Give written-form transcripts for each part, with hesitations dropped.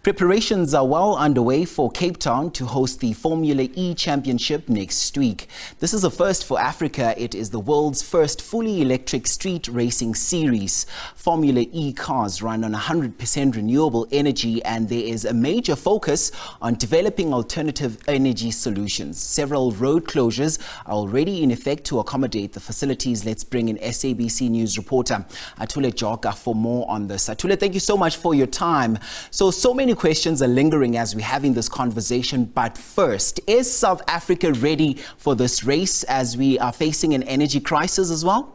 Preparations are well underway for Cape Town to host the Formula E Championship next week. This is a first for Africa. It is the world's first fully electric street racing series. Formula E cars run on 100% renewable energy, and there is a major focus on developing alternative energy solutions. Several road closures are already in effect to accommodate the facilities. Let's bring in SABC News reporter Atule Joka for more on this. Atule, thank you so much for your time. So many questions are lingering as we're having this conversation. But first, is South Africa ready for this race as we are facing an energy crisis as well?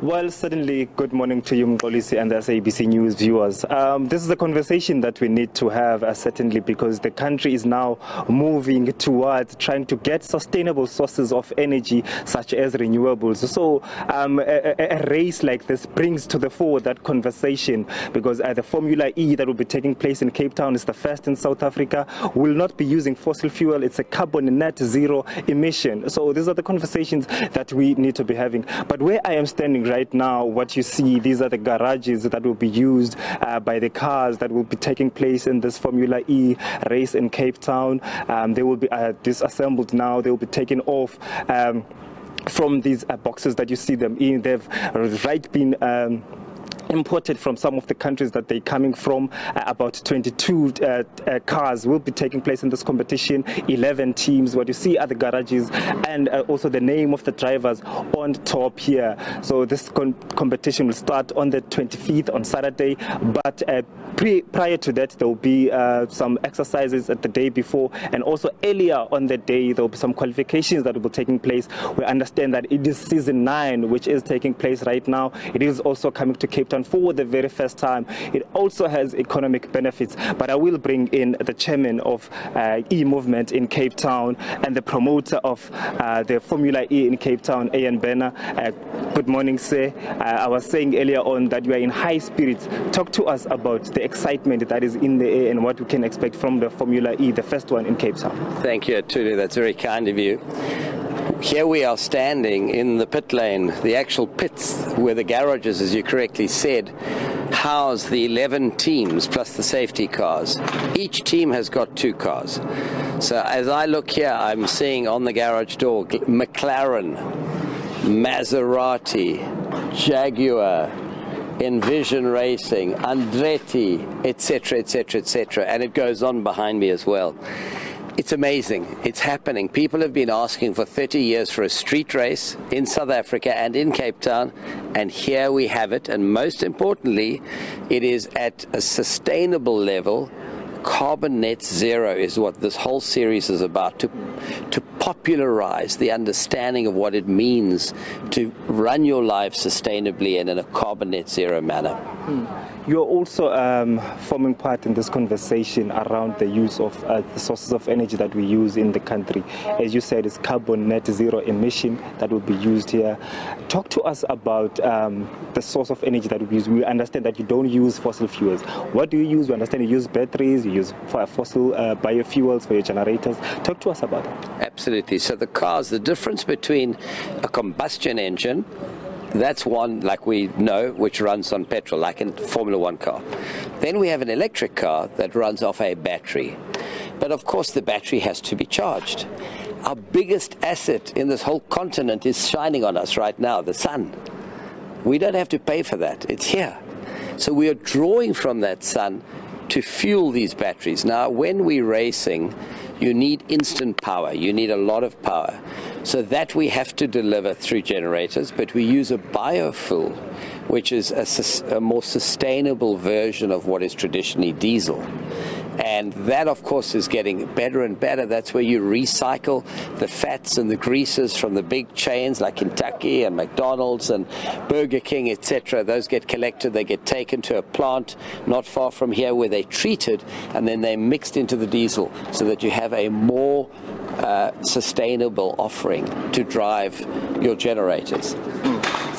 Well, certainly, good morning to you, Mkolisi, and the SABC News viewers. This is a conversation that we need to have, certainly, because the country is now moving towards trying to get sustainable sources of energy, such as renewables. So a race like this brings to the fore that conversation, because the Formula E that will be taking place in Cape Town is the first in South Africa, will not be using fossil fuel. It's a carbon net zero emission. So these are the conversations that we need to be having. But where I am standing right now, what you see, these are the garages that will be used by the cars that will be taking place in this Formula E race in Cape Town. They will be disassembled now. They will be taken off from these boxes that you see them in. They've been imported from some of the countries that they're coming from. About 22 cars will be taking place in this competition, 11 teams. What you see are the garages and also the name of the drivers on top here. So this competition will start on the 25th on Saturday, but prior to that there will be some exercises at the day before, and also earlier on the day there will be some qualifications that will be taking place. We understand that it is season 9 which is taking place right now. It is also coming to Cape Town for the very first time. It also has economic benefits, but I will bring in the chairman of E-Movement in Cape Town and the promoter of the Formula E in Cape Town, Ian Benner. Good morning, sir. I was saying earlier on that you are in high spirits. Talk to us about the excitement that is in the air and what we can expect from the Formula E, the first one in Cape Town. Thank you, Atule. That's very kind of you. Here we are standing in the pit lane, the actual pits where the garages, as you correctly said, house the 11 teams plus the safety cars. Each team has got 2 cars. So as I look here, I'm seeing on the garage door McLaren, Maserati, Jaguar, Envision Racing, Andretti, etc., etc., etc., and it goes on behind me as well. It's amazing. It's happening. People have been asking for 30 years for a street race in South Africa and in Cape Town, and here we have it. And most importantly, it is at a sustainable level. Carbon net zero is what this whole series is about, to popularize the understanding of what it means to run your life sustainably and in a carbon net zero manner. You're also forming part in this conversation around the use of the sources of energy that we use in the country. As you said, it's carbon net zero emission that will be used here. Talk to us about the source of energy that we use. We understand that you don't use fossil fuels. What do you use? We understand you use batteries, you use fossil biofuels for your generators. Talk to us about that. Absolutely. So the cars, the difference between a combustion engine, that's one, like we know, which runs on petrol, like in Formula 1 car. Then we have an electric car that runs off a battery. But of course the battery has to be charged. Our biggest asset in this whole continent is shining on us right now, the sun. We don't have to pay for that. It's here. So we are drawing from that sun to fuel these batteries. Now, when we're racing, you need instant power. You need a lot of power. So that we have to deliver through generators, but we use a biofuel, which is a more sustainable version of what is traditionally diesel. And that, of course, is getting better and better. That's where you recycle the fats and the greases from the big chains like Kentucky and McDonald's and Burger King, etc. Those get collected, they get taken to a plant not far from here where they're treated, and then they're mixed into the diesel so that you have a more sustainable offering to drive your generators.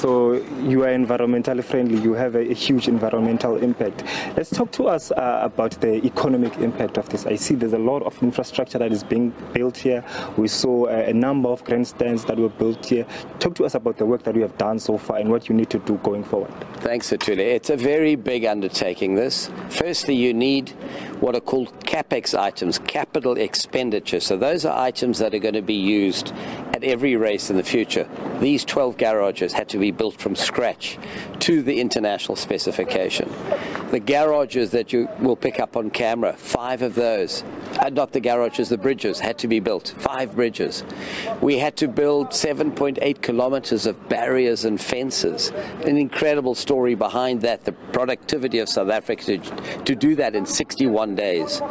So you are environmentally friendly. You have a huge environmental impact. Let's talk to us about the economic impact of this. I see there's a lot of infrastructure that is being built here. We saw a number of grandstands that were built here. Talk to us about the work that we have done so far and what you need to do going forward. Thanks, Atule. It's a very big undertaking, this. Firstly, you need what are called CapEx items, capital expenditure. So those are items that are going to be used at every race in the future. These 12 garages had to be built from scratch to the international specification. The garages that you will pick up on camera, 5 of those, not the garages, the bridges had to be built, 5 bridges. We had to build 7.8 kilometers of barriers and fences. An incredible story behind that, the productivity of South Africa to do that in 61 days.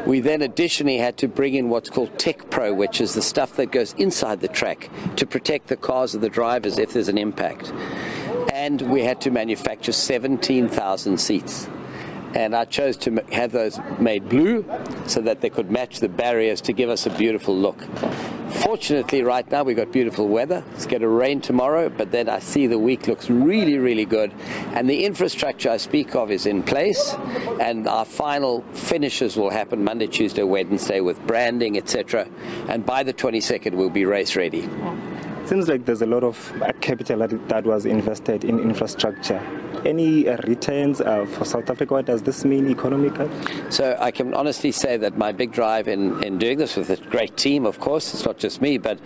We then additionally had to bring in what's called Tech Pro, which is the stuff that goes inside the track to protect the cars of the drivers if there's an impact. And we had to manufacture 17,000 seats. And I chose to have those made blue so that they could match the barriers to give us a beautiful look. Fortunately, right now we've got beautiful weather. It's going to rain tomorrow, but then I see the week looks really, really good. And the infrastructure I speak of is in place, and our final finishes will happen Monday, Tuesday, Wednesday with branding, etc. And by the 22nd, we'll be race ready. Seems like there's a lot of capital that was invested in infrastructure. Any returns for South Africa? What does this mean economically? So I can honestly say that my big drive in doing this with a great team, of course, it's not just me, but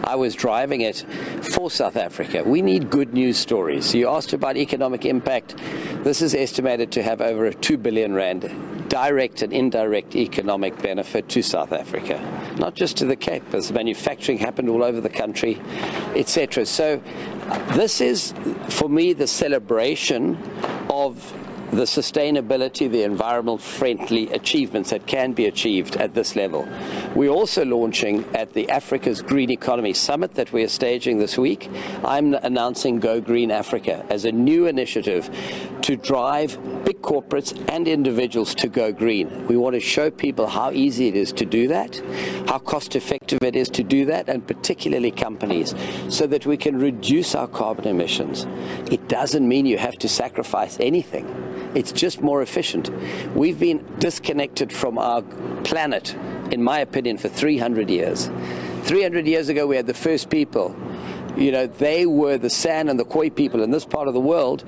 I was driving it for South Africa. We need good news stories. You asked about economic impact. This is estimated to have over 2 billion rand direct and indirect economic benefit to South Africa, not just to the Cape. There's manufacturing happened all over the country, etc. So this is, for me, the celebration of the sustainability, the environmental friendly achievements that can be achieved at this level. We're also launching at the Africa's Green Economy Summit that we are staging this week. I'm announcing Go Green Africa as a new initiative to drive big corporates and individuals to go green. We want to show people how easy it is to do that, how cost effective it is to do that, and particularly companies, so that we can reduce our carbon emissions. It doesn't mean you have to sacrifice anything. It's just more efficient. We've been disconnected from our planet, in my opinion, for 300 years. 300 years ago, we had the first people. You know, they were the San and the Khoi people in this part of the world.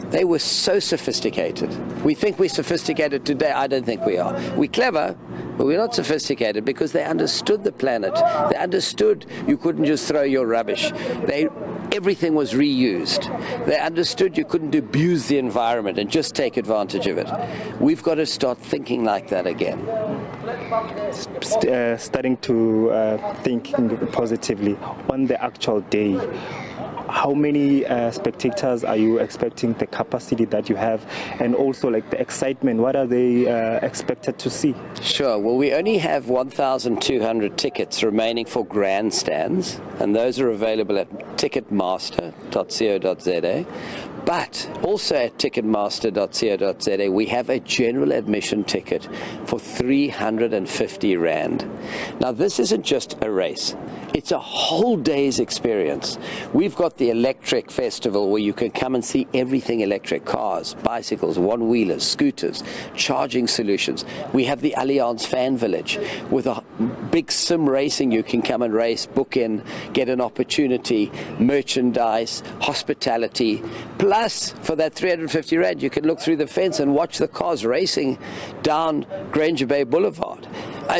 They were so sophisticated. We think we're sophisticated today. I don't think we are. We're clever, but we're not sophisticated because they understood the planet. They understood you couldn't just throw your rubbish. Everything was reused. They understood you couldn't abuse the environment and just take advantage of it. We've got to start thinking like that again. Starting to think positively on the actual day. How many spectators are you expecting, the capacity that you have, and also like the excitement? What are they expected to see? Sure. Well, we only have 1,200 tickets remaining for grandstands, and those are available at ticketmaster.co.za. But also at ticketmaster.co.za, we have a general admission ticket for 350 Rand. Now, this isn't just a race. It's a whole day's experience. We've got the electric festival where you can come and see everything electric: cars, bicycles, one-wheelers, scooters, charging solutions. We have the Allianz Fan Village with a big sim racing. You can come and race, book in, get an opportunity, merchandise, hospitality. Plus, for that 350 Rand, you can look through the fence and watch the cars racing down Granger Bay Boulevard.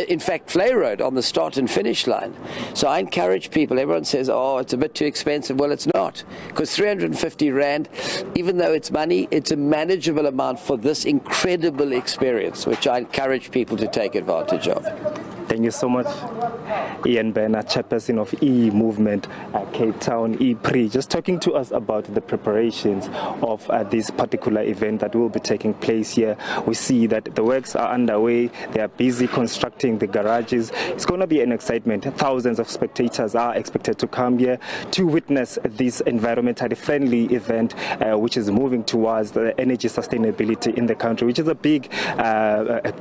In fact, Flay Road on the start and finish line. So I encourage people. Everyone says, oh, it's a bit too expensive. Well, it's not, because 350 Rand, even though it's money, it's a manageable amount for this incredible experience, which I encourage people to take advantage of. Thank you so much, Ian Bernard, chairperson of E-Movement Cape Town, E-Pre, just talking to us about the preparations of this particular event that will be taking place here. We see that the works are underway. They are busy constructing the garages. It's going to be an excitement. Thousands of spectators are expected to come here to witness this environmentally friendly event, which is moving towards the energy sustainability in the country, which is a big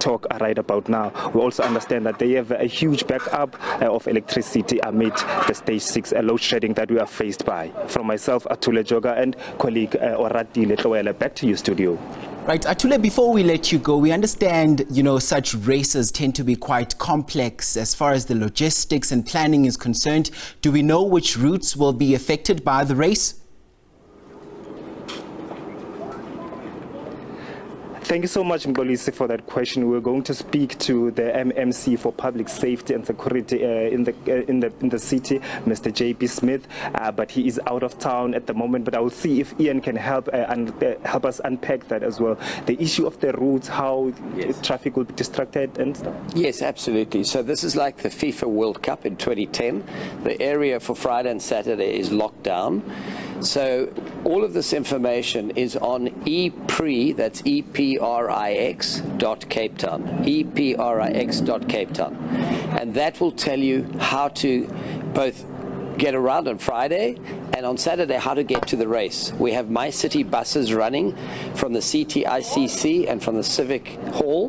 talk right about now. We also understand that they have a huge backup of electricity amid the stage 6 load shedding that we are faced by. From myself, Atule Joka, and colleague Atule Joka, back to you, studio. Right, Atule, before we let you go, we understand, such races tend to be quite complex as far as the logistics and planning is concerned. Do we know which routes will be affected by the race? Thank you so much, Mbolisi, for that question. We're going to speak to the MMC for Public Safety and Security in the city, Mr. JP Smith, but he is out of town at the moment. But I will see if Ian can help help us unpack that as well. The issue of the routes, how traffic will be distracted and stuff. Yes, absolutely. So this is like the FIFA World Cup in 2010. The area for Friday and Saturday is locked down. So all of this information is on ePrix, that's EPRIX.CapeTown, EPRIX.CapeTown. And that will tell you how to both get around on Friday and on Saturday how to get to the race. We have My City buses running from the CTICC and from the Civic Hall,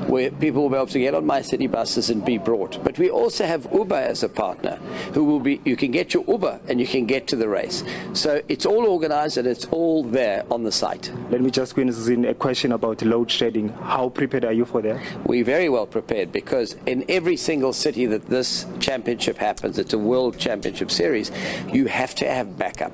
where people will be able to get on My City buses and be brought. But we also have Uber as a partner, who will be, you can get your Uber and you can get to the race. So it's all organized and it's all there on the site. Let me just squeeze in a question about load shedding. How prepared are you for that? We're very well prepared, because in every single city that this championship happens, it's a world championship series, you have to have backup.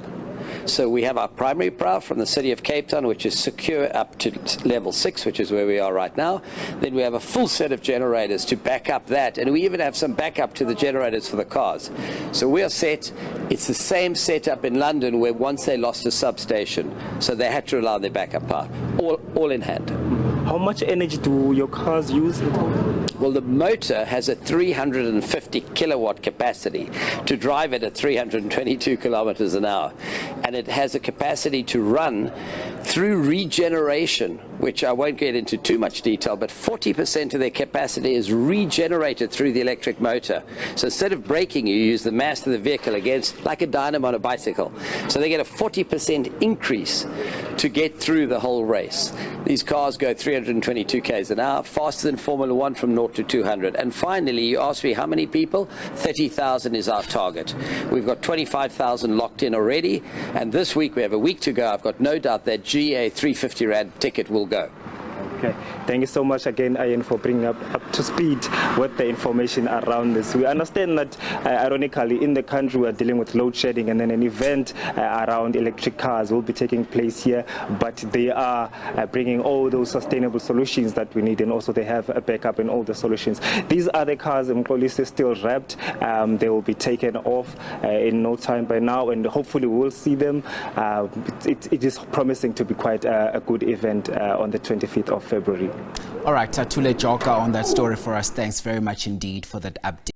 So we have our primary power from the city of Cape Town, which is secure up to level 6, which is where we are right now. Then we have a full set of generators to back up that, and we even have some backup to the generators for the cars. So we are set. It's the same setup in London, where once they lost a substation, so they had to rely on their backup power, all in hand. How much energy do your cars use? Well, the motor has a 350 kilowatt capacity to drive it at 322 kilometers an hour. And it has a capacity to run through regeneration, which I won't get into too much detail, but 40% of their capacity is regenerated through the electric motor. So instead of braking, you use the mass of the vehicle against, like a dynamo on a bicycle. So they get a 40% increase to get through the whole race. These cars go 322 k's an hour, faster than Formula 1 from 0 to 200. And finally, you asked me how many people? 30,000 is our target. We've got 25,000 locked in already, and this week, we have a week to go. I've got no doubt that GA 350 Rand ticket will go. Okay, thank you so much again, Ian, for bringing up to speed with the information around this. We understand that, ironically, in the country we are dealing with load shedding, and then an event around electric cars will be taking place here, but they are bringing all those sustainable solutions that we need, and also they have a backup in all the solutions. These other cars, police is still wrapped. They will be taken off in no time by now, and hopefully we will see them. It is promising to be quite a good event on the 25th of February. All right, Atule Joka on that story for us. Thanks very much indeed for that update.